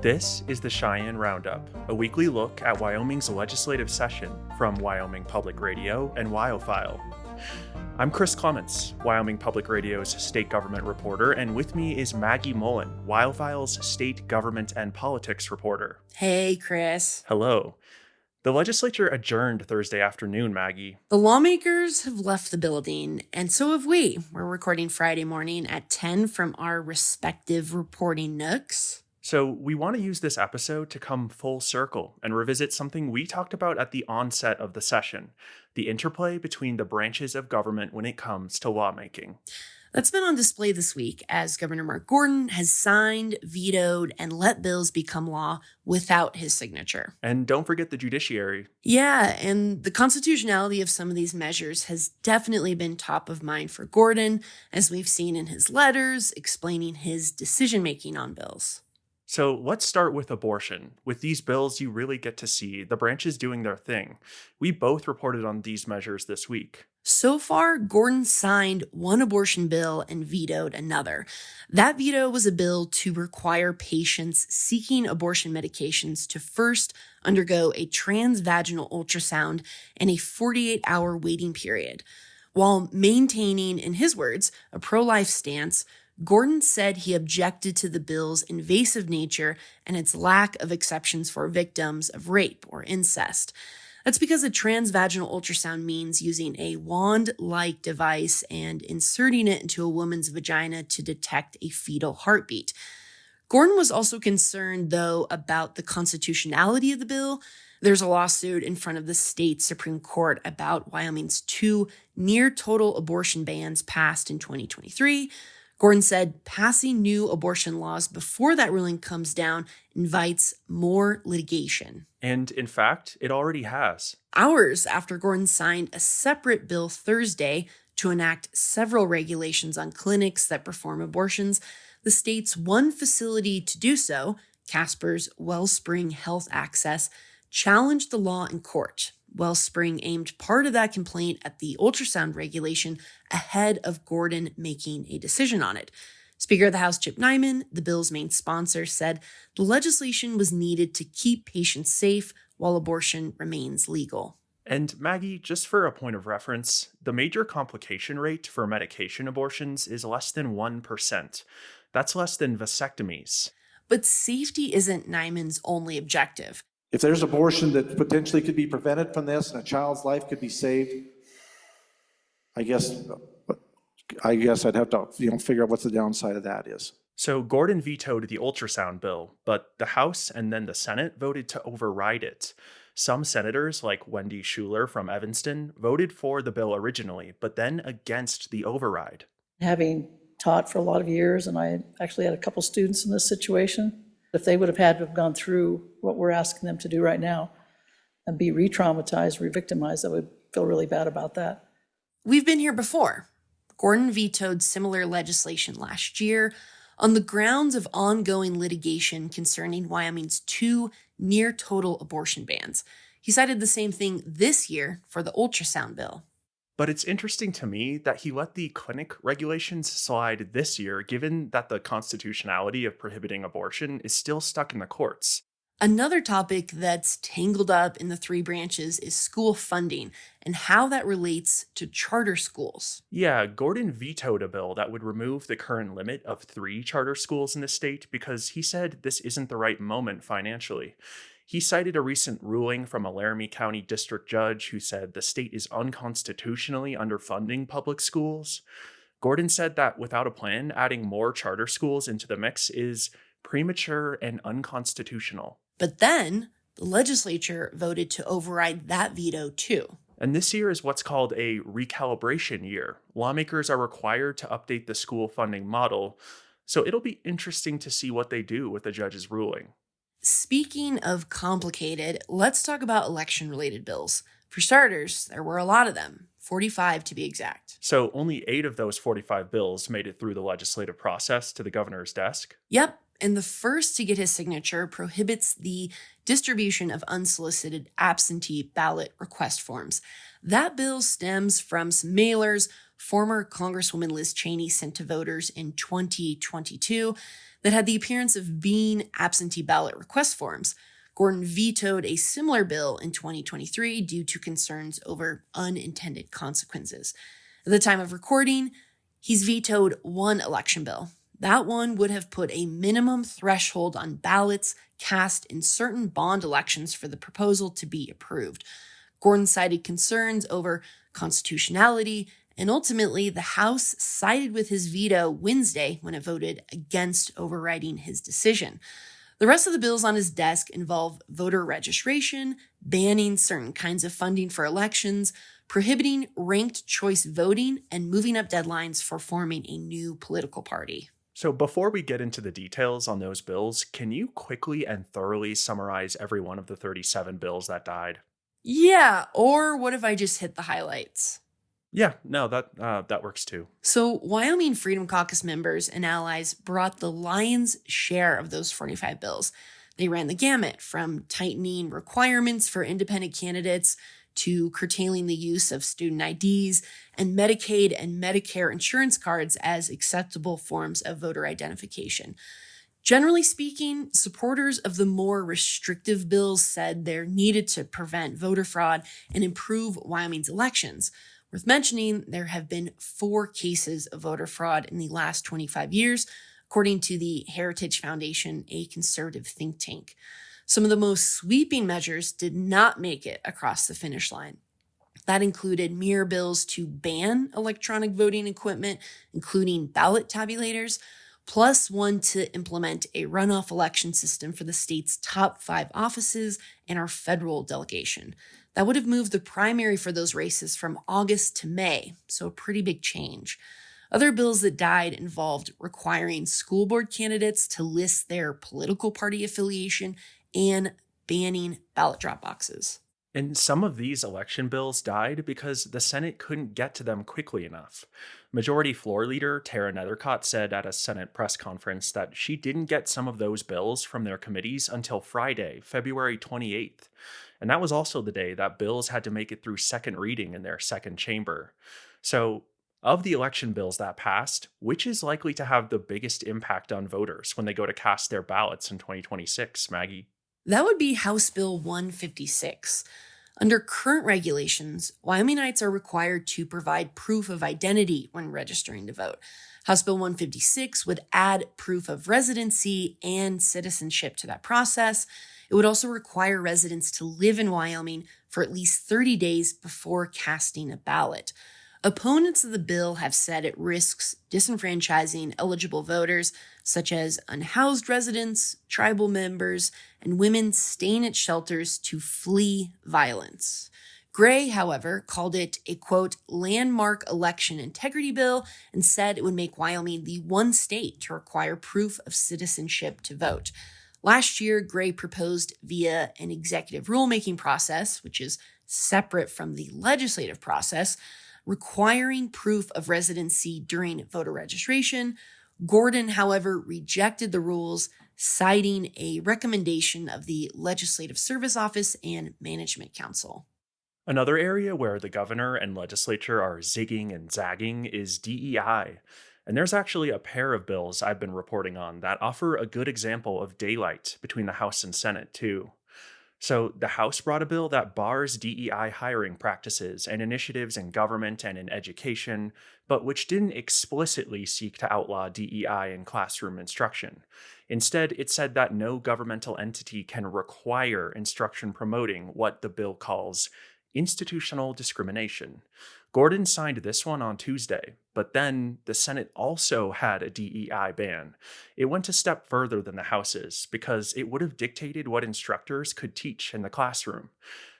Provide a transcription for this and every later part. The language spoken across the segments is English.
This is the Cheyenne Roundup, a weekly look at Wyoming's legislative session from Wyoming Public Radio and WyoFile. I'm Chris Clements, Wyoming Public Radio's state government reporter, and with me is Maggie Mullen, WyoFile's state government and politics reporter. Hey, Chris. Hello. The legislature adjourned Thursday afternoon, Maggie. The lawmakers have left the building, and so have we. We're recording Friday morning at 10 from our respective reporting nooks. So we want to use this episode to come full circle and revisit something we talked about at the onset of the session, the interplay between the branches of government when it comes to lawmaking. That's been on display this week as Governor Mark Gordon has signed, vetoed, and let bills become law without his signature. And don't forget the judiciary. Yeah, and the constitutionality of some of these measures has definitely been top of mind for Gordon, as we've seen in his letters explaining his decision-making on bills. So let's start with abortion. With these bills, you really get to see the branches doing their thing. We both reported on these measures this week. So far, Gordon signed one abortion bill and vetoed another. That veto was a bill to require patients seeking abortion medications to first undergo a transvaginal ultrasound and a 48-hour waiting period. While maintaining, in his words, a pro-life stance, Gordon said he objected to the bill's invasive nature and its lack of exceptions for victims of rape or incest. That's because a transvaginal ultrasound means using a wand-like device and inserting it into a woman's vagina to detect a fetal heartbeat. Gordon was also concerned, though, about the constitutionality of the bill. There's a lawsuit in front of the state Supreme Court about Wyoming's two near-total abortion bans passed in 2023. Gordon said passing new abortion laws before that ruling comes down invites more litigation. And in fact, it already has. Hours after Gordon signed a separate bill Thursday to enact several regulations on clinics that perform abortions, the state's one facility to do so, Casper's Wellspring Health Access, challenged the law in court. Wellspring aimed part of that complaint at the ultrasound regulation ahead of Gordon making a decision on it. Speaker of the House Chip Nyman, the bill's main sponsor, said the legislation was needed to keep patients safe while abortion remains legal. And Maggie, just for a point of reference, the major complication rate for medication abortions is less than 1%. That's less than vasectomies. But safety isn't Nyman's only objective. If there's abortion that potentially could be prevented from this and a child's life could be saved, I guess I'd have to figure out what the downside of that is. So Gordon vetoed the ultrasound bill, but the House and then the Senate voted to override it. Some senators, like Wendy Schuler from Evanston, voted for the bill originally, but then against the override. Having taught for a lot of years, and I actually had a couple students in this situation, if they would have had to have gone through what we're asking them to do right now and be re-traumatized, re-victimized, I would feel really bad about that. We've been here before. Gordon vetoed similar legislation last year on the grounds of ongoing litigation concerning Wyoming's two near-total abortion bans. He cited the same thing this year for the ultrasound bill. But it's interesting to me that he let the clinic regulations slide this year, given that the constitutionality of prohibiting abortion is still stuck in the courts. Another topic that's tangled up in the three branches is school funding and how that relates to charter schools. Yeah, Gordon vetoed a bill that would remove the current limit of 3 charter schools in the state because he said this isn't the right moment financially. He cited a recent ruling from a Laramie County district judge who said the state is unconstitutionally underfunding public schools. Gordon said that without a plan, adding more charter schools into the mix is premature and unconstitutional. But then the legislature voted to override that veto too. And this year is what's called a recalibration year. Lawmakers are required to update the school funding model, so it'll be interesting to see what they do with the judge's ruling. Speaking of complicated, let's talk about election-related bills. For starters, there were a lot of them, 45 to be exact. So only 8 of those 45 bills made it through the legislative process to the governor's desk? Yep, and the first to get his signature prohibits the distribution of unsolicited absentee ballot request forms. That bill stems from some mailers former Congresswoman Liz Cheney sent to voters in 2022 that had the appearance of being absentee ballot request forms. Gordon vetoed a similar bill in 2023 due to concerns over unintended consequences. At the time of recording, he's vetoed one election bill. That one would have put a minimum threshold on ballots cast in certain bond elections for the proposal to be approved. Gordon cited concerns over constitutionality, and ultimately the House sided with his veto Wednesday when it voted against overriding his decision. The rest of the bills on his desk involve voter registration, banning certain kinds of funding for elections, prohibiting ranked choice voting, and moving up deadlines for forming a new political party. So before we get into the details on those bills, can you quickly and thoroughly summarize every one of the 37 bills that died? Yeah, or what if I just hit the highlights? Yeah, no, that works too. So, Wyoming Freedom Caucus members and allies brought the lion's share of those 45 bills. They ran the gamut from tightening requirements for independent candidates to curtailing the use of student IDs and Medicaid and Medicare insurance cards as acceptable forms of voter identification. Generally speaking, supporters of the more restrictive bills said they're needed to prevent voter fraud and improve Wyoming's elections. Worth mentioning, there have been 4 cases of voter fraud in the last 25 years, according to the Heritage Foundation, a conservative think tank. Some of the most sweeping measures did not make it across the finish line. That included mirror bills to ban electronic voting equipment, including ballot tabulators, plus one to implement a runoff election system for the state's top 5 offices and our federal delegation. That would have moved the primary for those races from August to May, so a pretty big change. Other bills that died involved requiring school board candidates to list their political party affiliation and banning ballot drop boxes. And some of these election bills died because the Senate couldn't get to them quickly enough. Majority Floor Leader Tara Nethercott said at a Senate press conference that she didn't get some of those bills from their committees until Friday, February 28th. And that was also the day that bills had to make it through second reading in their second chamber. So, of the election bills that passed, which is likely to have the biggest impact on voters when they go to cast their ballots in 2026, Maggie? That would be House Bill 156. Under current regulations, Wyomingites are required to provide proof of identity when registering to vote. House Bill 156 would add proof of residency and citizenship to that process. It would also require residents to live in Wyoming for at least 30 days before casting a ballot. Opponents of the bill have said it risks disenfranchising eligible voters, such as unhoused residents, tribal members, and women staying at shelters to flee violence. Gray, however, called it a, quote, landmark election integrity bill and said it would make Wyoming the one state to require proof of citizenship to vote. Last year, Gray proposed via an executive rulemaking process, which is separate from the legislative process, requiring proof of residency during voter registration. Gordon, however, rejected the rules, citing a recommendation of the Legislative Service Office and Management Council. Another area where the governor and legislature are zigging and zagging is DEI. And there's actually a pair of bills I've been reporting on that offer a good example of daylight between the House and Senate, too. So the House brought a bill that bars DEI hiring practices and initiatives in government and in education, but which didn't explicitly seek to outlaw DEI in classroom instruction. Instead, it said that no governmental entity can require instruction promoting what the bill calls institutional discrimination. Gordon signed this one on Tuesday, but then the Senate also had a DEI ban. It went a step further than the House's because it would have dictated what instructors could teach in the classroom.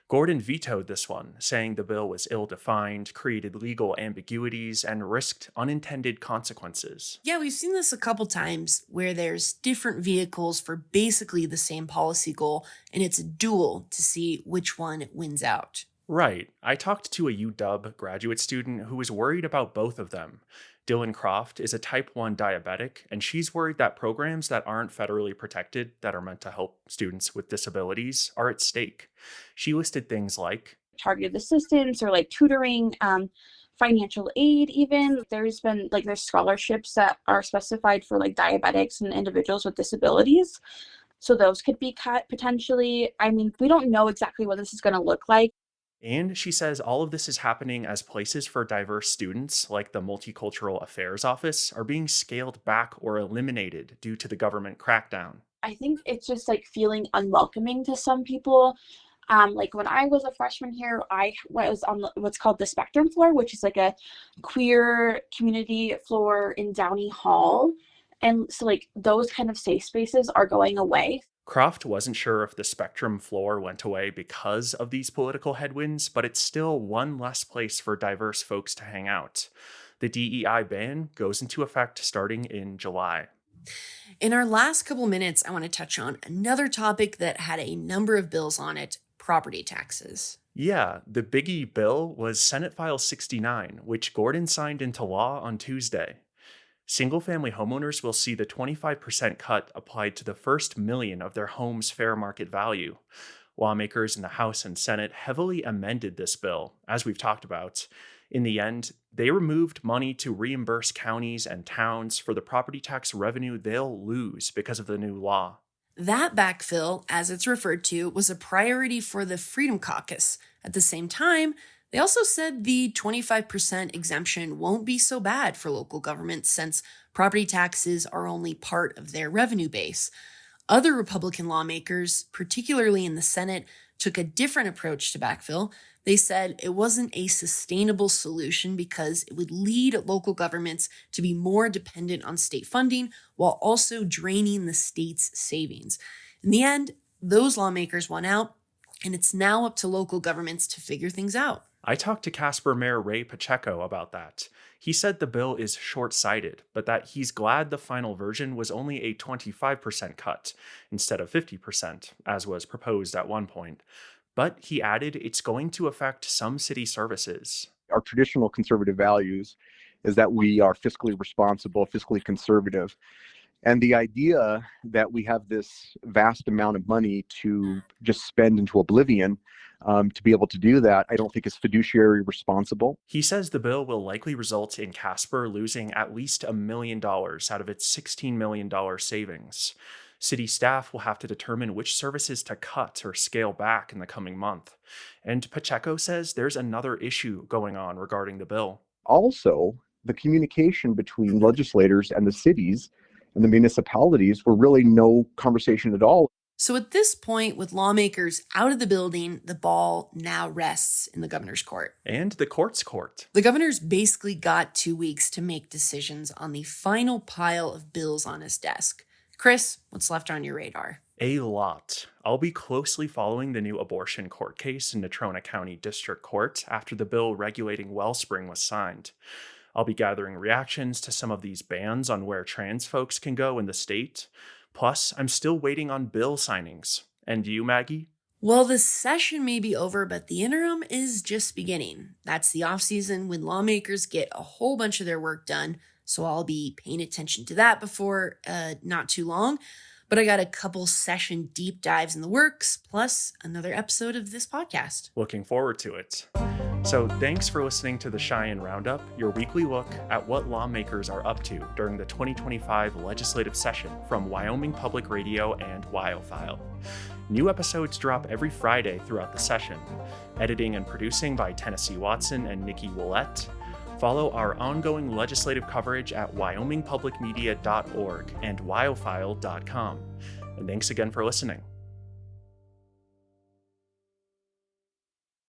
Gordon vetoed this one, saying the bill was ill-defined, created legal ambiguities, and risked unintended consequences. Yeah, we've seen this a couple times where there's different vehicles for basically the same policy goal, and it's a duel to see which one wins out. Right. I talked to a UW graduate student who was worried about both of them. Dylan Croft is a type 1 diabetic, and she's worried that programs that aren't federally protected, that are meant to help students with disabilities, are at stake. She listed things like targeted assistance or like tutoring, financial aid even. There's scholarships that are specified for like diabetics and individuals with disabilities. So those could be cut potentially. I mean, we don't know exactly what this is going to look like. and she says all of this is happening as places for diverse students, like the Multicultural Affairs Office, are being scaled back or eliminated due to the government crackdown. I think it's just like feeling unwelcoming to some people. Like when I was a freshman here, I was on what's called the Spectrum floor, which is like a queer community floor in Downey Hall. And so like those kind of safe spaces are going away. Croft wasn't sure if the Spectrum floor went away because of these political headwinds, but it's still one less place for diverse folks to hang out. The DEI ban goes into effect starting in July. In our last couple minutes, I want to touch on another topic that had a number of bills on it: property taxes. Yeah, the biggie bill was Senate File 69, which Gordon signed into law on Tuesday. Single-family homeowners will see the 25% cut applied to the first million of their home's fair market value. Lawmakers in the House and Senate heavily amended this bill, as we've talked about. In the end, they removed money to reimburse counties and towns for the property tax revenue they'll lose because of the new law. That backfill, as it's referred to, was a priority for the Freedom Caucus. At the same time, they also said the 25% exemption won't be so bad for local governments since property taxes are only part of their revenue base. Other Republican lawmakers, particularly in the Senate, took a different approach to backfill. They said it wasn't a sustainable solution because it would lead local governments to be more dependent on state funding while also draining the state's savings. In the end, those lawmakers won out, and it's now up to local governments to figure things out. I talked to Casper Mayor Ray Pacheco about that. He said the bill is short-sighted, but that he's glad the final version was only a 25% cut instead of 50%, as was proposed at one point. But he added it's going to affect some city services. Our traditional conservative values is that we are fiscally responsible, fiscally conservative. And the idea that we have this vast amount of money to just spend into oblivion, to be able to do that, I don't think is fiduciary responsible. He says the bill will likely result in Casper losing at least $1 million out of its $16 million savings. City staff will have to determine which services to cut or scale back in the coming month. And Pacheco says there's another issue going on regarding the bill. Also, the communication between legislators and the cities and the municipalities were really no conversation at all. So at this point, with lawmakers out of the building, the ball now rests in the governor's court. And the court's court. The governor's basically got 2 weeks to make decisions on the final pile of bills on his desk. Chris, what's left on your radar? A lot. I'll be closely following the new abortion court case in Natrona County District Court after the bill regulating Wellspring was signed. I'll be gathering reactions to some of these bans on where trans folks can go in the state. Plus, I'm still waiting on bill signings. And you, Maggie? Well, the session may be over, but the interim is just beginning. That's the off-season when lawmakers get a whole bunch of their work done, so I'll be paying attention to that before not too long. But I got a couple session deep dives in the works, plus another episode of this podcast. Looking forward to it. So thanks for listening to the Cheyenne Roundup, your weekly look at what lawmakers are up to during the 2025 legislative session from Wyoming Public Radio and WyoFile. New episodes drop every Friday throughout the session. Editing and producing by Tennessee Watson and Nikki Willette. Follow our ongoing legislative coverage at wyomingpublicmedia.org and wyofile.com. And thanks again for listening.